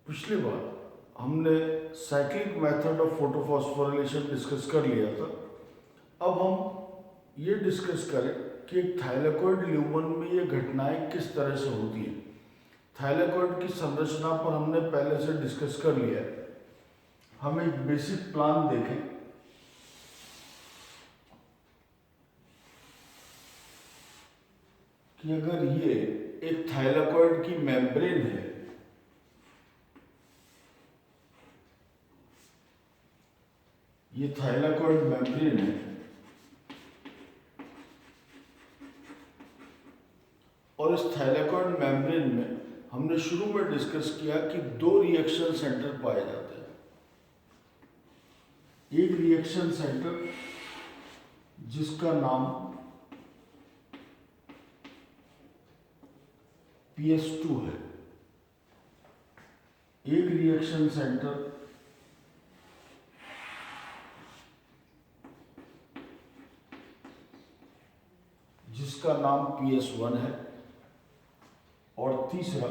पिछली बार हमने cyclic method of photophosphorylation discuss कर लिया था। अब हम ये डिस्कस करें कि एक थाइलेकोइड ल्यूमन में ये घटनाएं किस तरह से होती हैं। थाइलेकोइड की संरचना पर हमने पहले से डिस्कस कर लिया है। हम एक बेसिक प्लान देखें। कि अगर ये एक थाइलेकोइड की मेम्ब्रेन है, ये थाइलेकोइड मेम्ब्रेन है और इस थाइलेकोइड मेम्ब्रेन में हमने शुरू में डिस्कस किया कि दो रिएक्शन सेंटर पाए जाते हैं। एक रिएक्शन सेंटर जिसका नाम PS2 है, एक रिएक्शन सेंटर जिसका नाम PS1 है और तीसरा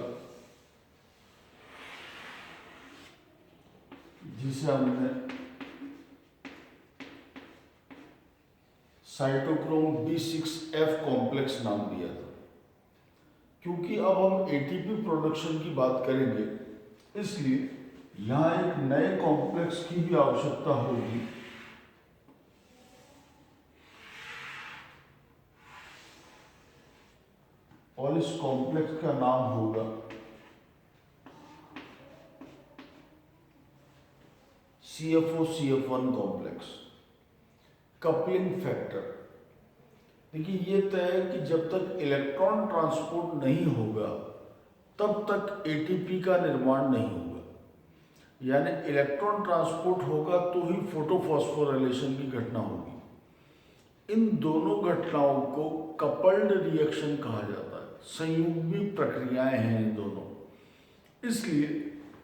जिसे हमने साइटोक्रोम B6F कॉम्प्लेक्स नाम दिया था। क्योंकि अब हम ATP प्रोडक्शन की बात करेंगे, इसलिए यहाँ एक नए कॉम्प्लेक्स की भी आवश्यकता होगी और इस कॉम्प्लेक्स का नाम होगा CFO-CF1 कॉम्प्लेक्स। कपलिंग फैक्टर, देखिए ये तय है कि जब तक इलेक्ट्रॉन ट्रांसपोर्ट नहीं होगा तब तक ATP का निर्माण नहीं होगा। यानी इलेक्ट्रॉन ट्रांसपोर्ट होगा तो ही फोटोफॉस्फोराइलेशन की घटना होगी। इन दोनों घटनाओं को कपल्ड रिएक्शन कहा जाता है, संयुग्मी प्रक्रियाएं हैं ये दोनों, इसलिए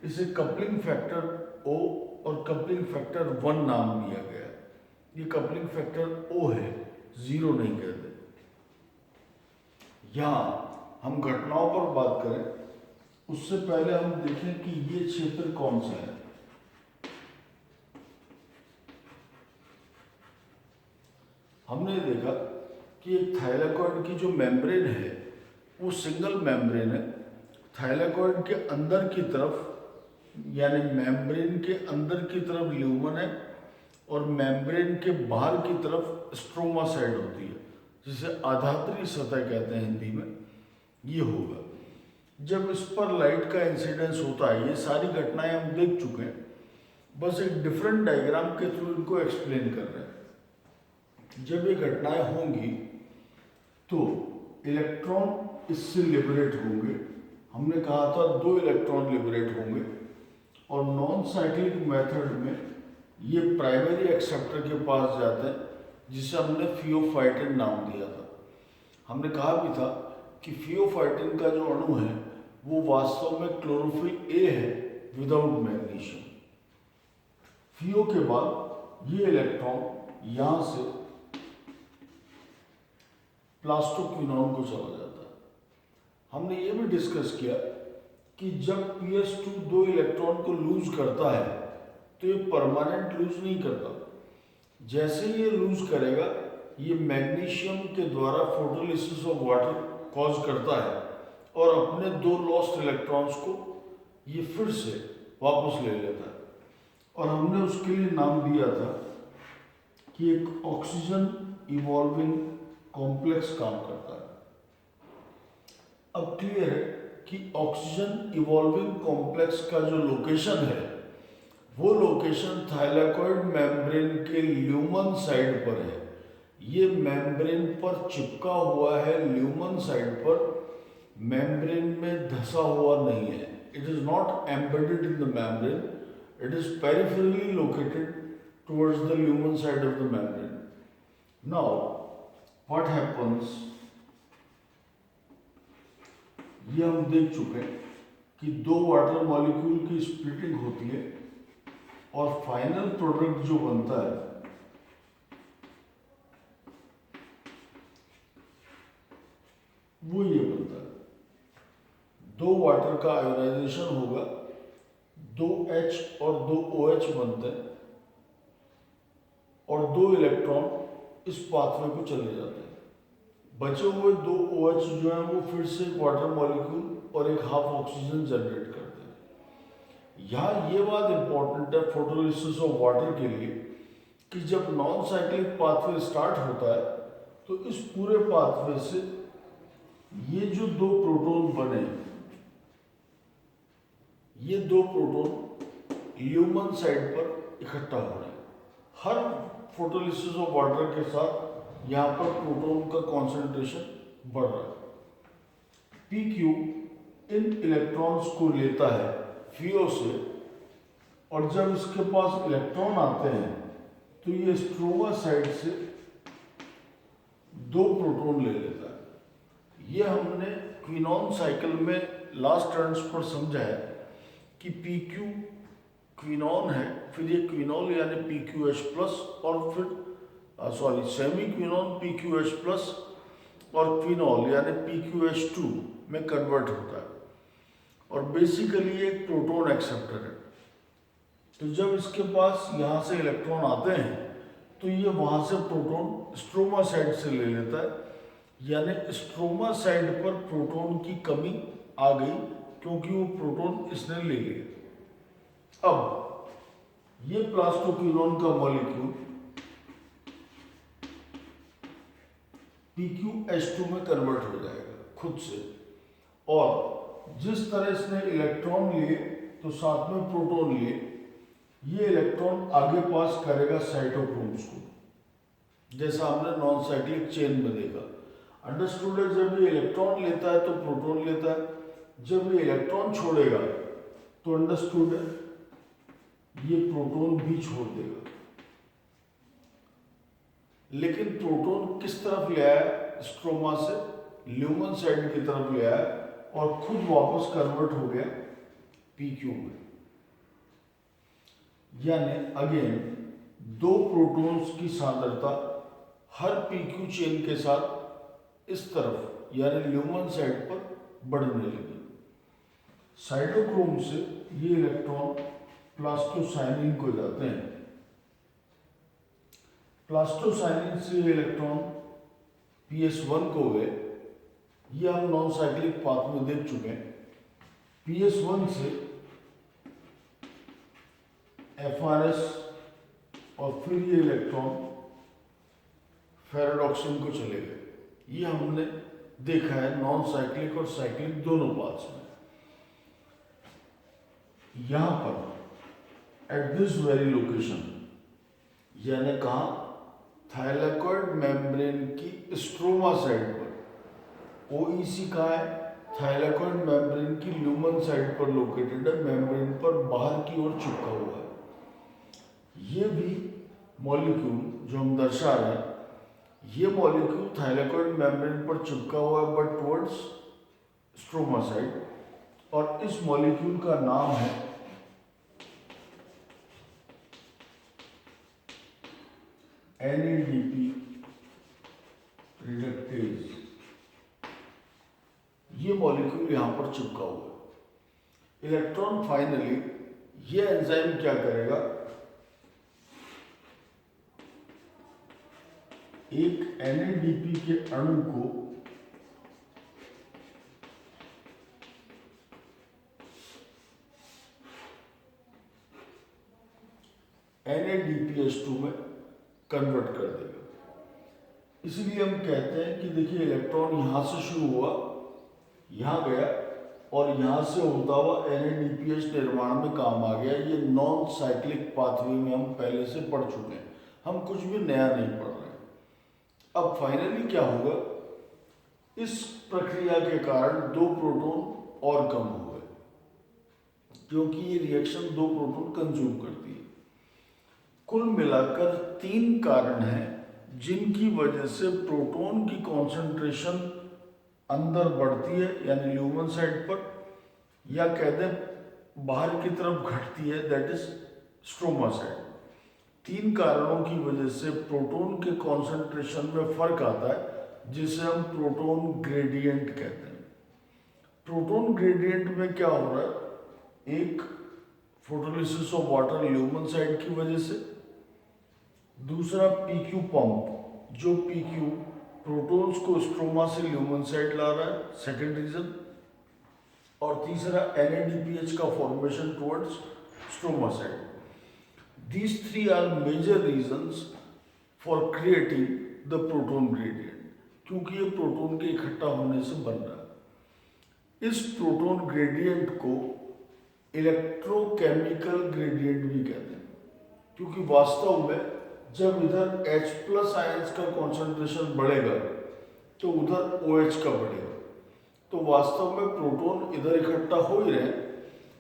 इसे कपलिंग फैक्टर O और कपलिंग फैक्टर 1 नाम दिया गया है। ये कपलिंग फैक्टर O है, 0 नहीं कहते। यहाँ हम घटनाओं पर बात करें उससे पहले हम देखें कि ये क्षेत्र कौन सा है। हमने देखा कि एक थाइलेकोइड की जो मेम्ब्रेन है वो सिंगल मेम्ब्रेन है। थाइलेकोइड के अंदर की तरफ यानी मेम्ब्रेन के अंदर की तरफ ल्यूमन है और मेम्ब्रेन के बाहर की तरफ स्ट्रोमा साइड होती है, जिसे आधात्री सतह कहते हैं हिंदी में। ये होगा जब इस पर लाइट का इंसिडेंस होता है। ये सारी घटनाएं हम देख चुके हैं, बस एक डिफरेंट डायग्राम के थ्रू इनको एक्सप्लेन कर रहे हैं। जब ये घटनाएं होंगी तो इलेक्ट्रॉन इससे लिबरेट होंगे। हमने कहा था 2 इलेक्ट्रॉन लिबरेट होंगे और नॉन साइक्लिक मेथड में ये प्राइमरी एक्सेप्टर के पास जाते हैं, जिसे हमने फियोफाइटिन नाम दिया था। हमने कहा भी था कि फियोफाइटिन का जो अणु है वो वास्तव में क्लोरोफिल A है विदाउट मैग्नीशियम। फियो के बाद ये इलेक्ट्रॉन यहां से प्लास्टोक्विनोन को चला जाता है। हमने ये भी डिस्कस किया कि जब PS2 2 इलेक्ट्रॉन को लूज करता है तो ये परमानेंट लूज नहीं करता। जैसे ये लूज करेगा ये मैग्नीशियम के द्वारा फोटोलिसिस ऑफ वाटर कॉज करता है और अपने 2 लॉस्ट इलेक्ट्रॉन्स को ये फिर से वापस ले लेता है। और हमने उसके लिए नाम दिया था कि एक ऑक्सीजन इवॉल्विंग कॉम्प्लेक्स काम करता है। अब क्लियर है कि ऑक्सीजन इवॉल्विंग कॉम्प्लेक्स का जो लोकेशन है वो लोकेशन थाइलेकोइड मेम्ब्रेन के ल्यूमन साइड पर है। ये मेम्ब्रेन पर चिपका हुआ है, ल्यूमन साइड पर, मेम्ब्रेन में धसा हुआ नहीं है। It is not embedded in the membrane, it is peripherally located towards the lumen side of the membrane. Now what happens, ये हम देख चुके हैं कि 2 वाटर मॉलिक्यूल की स्प्लिटिंग होती है और फाइनल प्रोडक्ट जो बनता है वो ये बनता है। 2 वाटर का आयोनाइजेशन होगा दो H और दो OH बनते हैं और दो इलेक्ट्रॉन इस पाथवे को चले जाते हैं। बचे हुए दो OH जो है वो फिर से एक वाटर मॉलिक्यूल और एक हाफ ऑक्सीजन जनरेट करते हैं। यहाँ ये बात इंपॉर्टेंट है फोटोलिसिस ऑफ वाटर के लिए कि जब नॉन साइक्लिक पाथवे स्टार्ट होता है तो इस पूरे पाथवे से ये जो दो प्रोटॉन बने, ये दो प्रोटॉन ल्यूमन साइड पर इकट्ठा हो रहे हैं। हर फोटोलिसिस ऑफ वाटर के साथ यहाँ पर प्रोटॉन का कॉन्सेंट्रेशन बढ़ रहा है। PQ इन इलेक्ट्रॉन्स को लेता है FeO से और जब इसके पास इलेक्ट्रॉन आते हैं तो ये स्ट्रोमा साइड से दो प्रोटॉन ले लेता है। ये हमने क्विनॉन साइकिल में लास्ट टर्न्स पर समझा है कि PQ क्विनॉन है, फिर ये क्विनॉल यानी PQH प्लस और फिर सेमी क्विनॉन PQH प्लस और क्विनॉल यानी PQH2 में कन्वर्ट होता है और बेसिकली ये एक प्रोटॉन एक्सेप्टर है। तो जब इसके पास यहाँ से इलेक्ट्रॉन आते हैं तो ये वहाँ से प्रोटॉन स्ट्रोमा साइड से ले लेता है, यानी स्ट्रोमा साइड पर प्रोटॉन की कमी आ गई क्योंकि वो प्रोटॉन इसने ले लिया। अब ये प्लास्टोक्विनोन का मॉलिक्यूल PQH2 में कन्वर्ट हो जाएगा खुद से, और जिस तरह इसने इलेक्ट्रॉन लिए तो साथ में प्रोटॉन लिए, ये इलेक्ट्रॉन आगे पास करेगा साइटोक्रोम्स को, जैसा हमने नॉन साइक्लिक चेन में देखा। अंडरस्टूड है, जब ये इलेक्ट्रॉन लेता है तो प्रोटॉन लेता है, जब ये इलेक्ट्रॉन छोड़ेगा तो अंडरस्टूड है ये प्रोटॉन भी छोड़ देगा। लेकिन प्रोटॉन किस तरफ ले आया? स्ट्रोमा से ल्यूमन साइड की तरफ ले आया और खुद वापस कन्वर्ट हो गया PQ में। यानी अगेन दो प्रोटॉन्स की सांद्रता हर PQ चेन के साथ इस तरफ यानी ल्यूमन साइड पर बढ़ने लगी। साइटोक्रोम से ये इलेक्ट्रॉन प्लास्टोसाइनिन को जाते हैं, प्लास्टोसाइनिन से ये इलेक्ट्रॉन PS1 को गए। ये हम नॉन साइक्लिक पाथ में देख चुके हैं। PS1 से FRS और फिर ये इलेक्ट्रॉन फेराडॉक्सिन को चले गए। ये हमने देखा है नॉन साइक्लिक और साइक्लिक दोनों पाथ्स में। यहां पर एट दिस वेरी लोकेशन, यानी कहा थाइलेकोइड मेम्ब्रेन की स्ट्रोमा साइड पर, OEC कहा है थाइलेकोइड मेम्ब्रेन की ल्यूमन साइड पर लोकेटेड है, मेम्ब्रेन पर बाहर की ओर चिपका हुआ है। ये भी मॉलिक्यूल जो हम दर्शा रहे हैं, ये मॉलिक्यूल थाइलेकोइड मेम्ब्रेन पर चिपका हुआ है बट टुवर्ड्स स्ट्रोमा साइड, और इस मॉलिक्यूल का नाम है NADP रिडक्टेज। ये मॉलिक्यूल यहां पर चिपका हुआ है। इलेक्ट्रॉन फाइनली ये एंजाइम क्या करेगा, एक NADP के अणु को NADPH2 में कन्वर्ट कर देगा। इसलिए हम कहते हैं कि देखिए इलेक्ट्रॉन यहां से शुरू हुआ, यहां गया और यहां से होता हुआ NADPH निर्माण में काम आ गया। ये नॉन साइक्लिक पाथवे में हम पहले से पढ़ चुके हैं, हम कुछ भी नया नहीं पढ़ रहे हैं। अब फाइनली क्या होगा, इस प्रक्रिया के कारण दो प्रोटॉन और कम हो गए, क्योंकि ये रिएक्शन दो प्रोटॉन कंज्यूम करती है। कुल मिलाकर 3 कारण हैं जिनकी वजह से प्रोटॉन की कॉन्सेंट्रेशन अंदर बढ़ती है, यानी ल्यूमन साइड पर, या कह दें बाहर की तरफ घटती है, दैट इज स्ट्रोमा साइड। 3 कारणों की वजह से प्रोटॉन के कॉन्सेंट्रेशन में फर्क आता है, जिसे हम प्रोटॉन ग्रेडियंट कहते हैं। प्रोटॉन ग्रेडियंट में क्या हो रहा है, एक photolysis of water lumen side की वजह से। दूसरा पीक्यू पंप, जो पीक्यू प्रोटॉन्स को स्ट्रोमा से ल्यूमन साइड ला रहा है, सेकेंड रीजन। और तीसरा NADPH का formation towards stroma side. These three are major reasons for creating the proton gradient, क्योंकि ये प्रोटॉन के इकट्ठा होने से बन रहा है। इस प्रोटॉन ग्रेडियंट को इलेक्ट्रोकेमिकल ग्रेडियंट भी कहते हैं, क्योंकि वास्तव में जब इधर H+ आयंस का कॉन्सेंट्रेशन बढ़ेगा तो उधर OH का बढ़ेगा। तो वास्तव में प्रोटॉन इधर इकट्ठा हो ही रहे,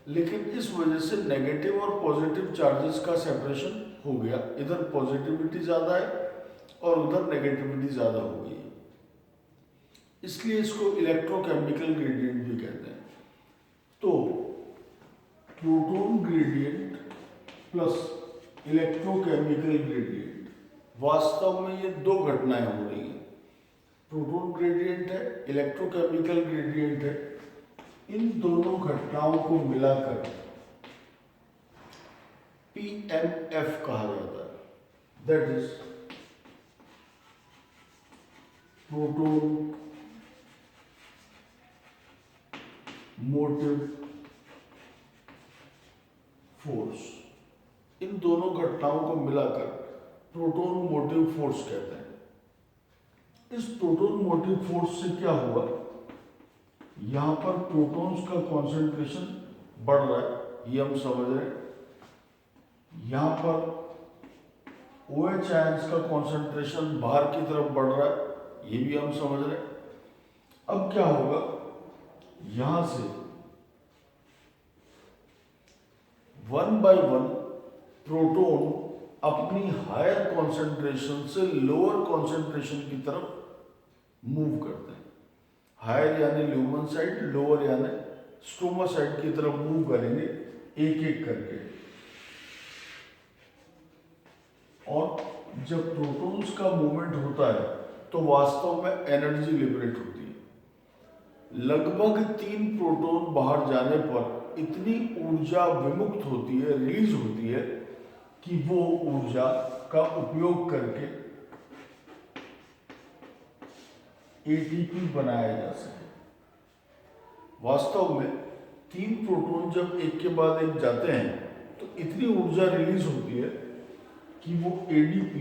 लेकिन इस वजह से नेगेटिव और पॉजिटिव चार्जेस का सेपरेशन हो गया। इधर पॉजिटिविटी ज़्यादा है और उधर नेगेटिविटी ज़्यादा हो गई है, इसलिए इसको इलेक्ट्रोकेमिकल ग्रेडियंट भी कहते हैं। तो proton gradient plus electrochemical gradient, वास्तव में ये दो घटनाएं हो रही हैं। प्रोटॉन ग्रेडियंट है, इलेक्ट्रोकेमिकल ग्रेडियंट है। इन दोनों घटनाओं को मिलाकर PMF कहा जाता है, that is proton motive force. इन दोनों घटनाओं को मिलाकर प्रोटॉन मोटिव फोर्स कहते हैं। इस प्रोटॉन मोटिव फोर्स से क्या हुआ, यहां पर प्रोटॉन्स का कॉन्सेंट्रेशन बढ़ रहा है, ये हम समझ रहे हैं। यहां पर OH आयंस का कॉन्सेंट्रेशन बाहर की तरफ बढ़ रहा है, ये भी हम समझ रहे हैं। अब क्या होगा, यहां से 1 by 1 प्रोटॉन अपनी हायर कॉन्सेंट्रेशन से लोअर कॉन्सेंट्रेशन की तरफ मूव करते हैं। हायर यानी ल्यूमन साइड, लोअर यानी स्ट्रोमा साइड की तरफ मूव करेंगे एक एक करके। और जब प्रोटॉन्स का मूवमेंट होता है तो वास्तव में एनर्जी लिबरेट होती है। लगभग 3 प्रोटॉन बाहर जाने पर इतनी ऊर्जा विमुक्त होती है, रिलीज होती है कि वो ऊर्जा का उपयोग करके ATP बनाया जा सके। वास्तव में 3 प्रोटॉन जब एक के बाद एक जाते हैं तो इतनी ऊर्जा रिलीज होती है कि वो ADP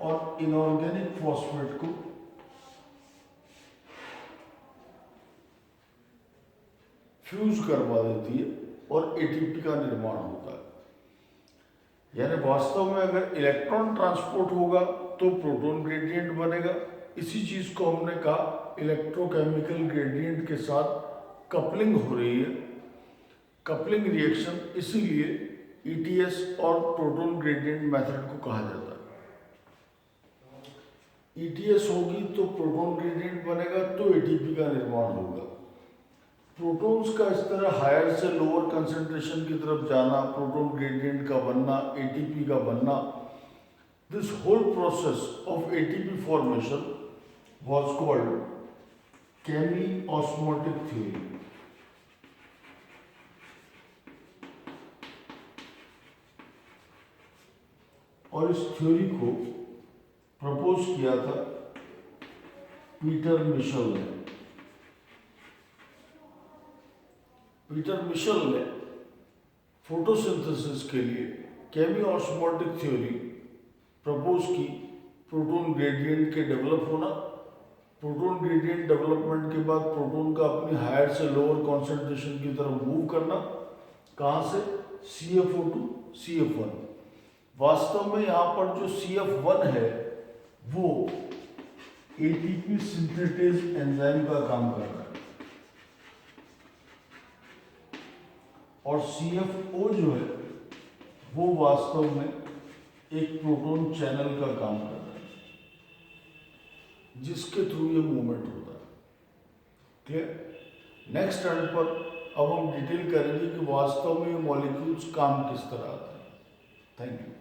और इनऑर्गेनिक फॉस्फेट को फ्यूज करवा देती है और ATP का निर्माण होता है। यानी वास्तव में अगर इलेक्ट्रॉन ट्रांसपोर्ट होगा तो प्रोटॉन ग्रेडियंट बनेगा। इसी चीज को हमने कहा इलेक्ट्रोकेमिकल ग्रेडियंट के साथ कपलिंग हो रही है, कपलिंग रिएक्शन, इसीलिए ETS और प्रोटॉन ग्रेडियंट मेथड को कहा जाता है। ETS होगी तो प्रोटॉन ग्रेडियंट बनेगा तो ATP का निर्माण होगा। प्रोटॉन्स का इस तरह हायर से लोअर कंसंट्रेशन की तरफ जाना, प्रोटॉन ग्रेडियंट का बनना, ATP का बनना, this whole process of ATP formation was called chemi-osmotic theory. और इस थ्योरी को प्रपोज किया था पीटर मिशेल ने। पीटर मिशेल ने फोटोसिंथेसिस के लिए केमी-ऑस्मोटिक थ्योरी प्रपोज की। प्रोटॉन ग्रेडियंट के डेवलप होना, प्रोटॉन ग्रेडियंट डेवलपमेंट के बाद प्रोटॉन का अपनी हायर से लोअर कॉन्सेंट्रेशन की तरफ मूव करना, कहाँ से, CFO2 CF1। वास्तव में यहाँ पर जो CF1 है वो ATP सिंथेटेज एंजाइम का काम कर रहा है और CFO जो है वो वास्तव में एक प्रोटॉन चैनल का काम कर रहा है जिसके थ्रू ये मूवमेंट होता है। क्लियर। नेक्स्ट टर्न पर अब हम डिटेल करेंगे कि वास्तव में ये मॉलिक्यूल्स काम किस तरह आते हैं। Thank you.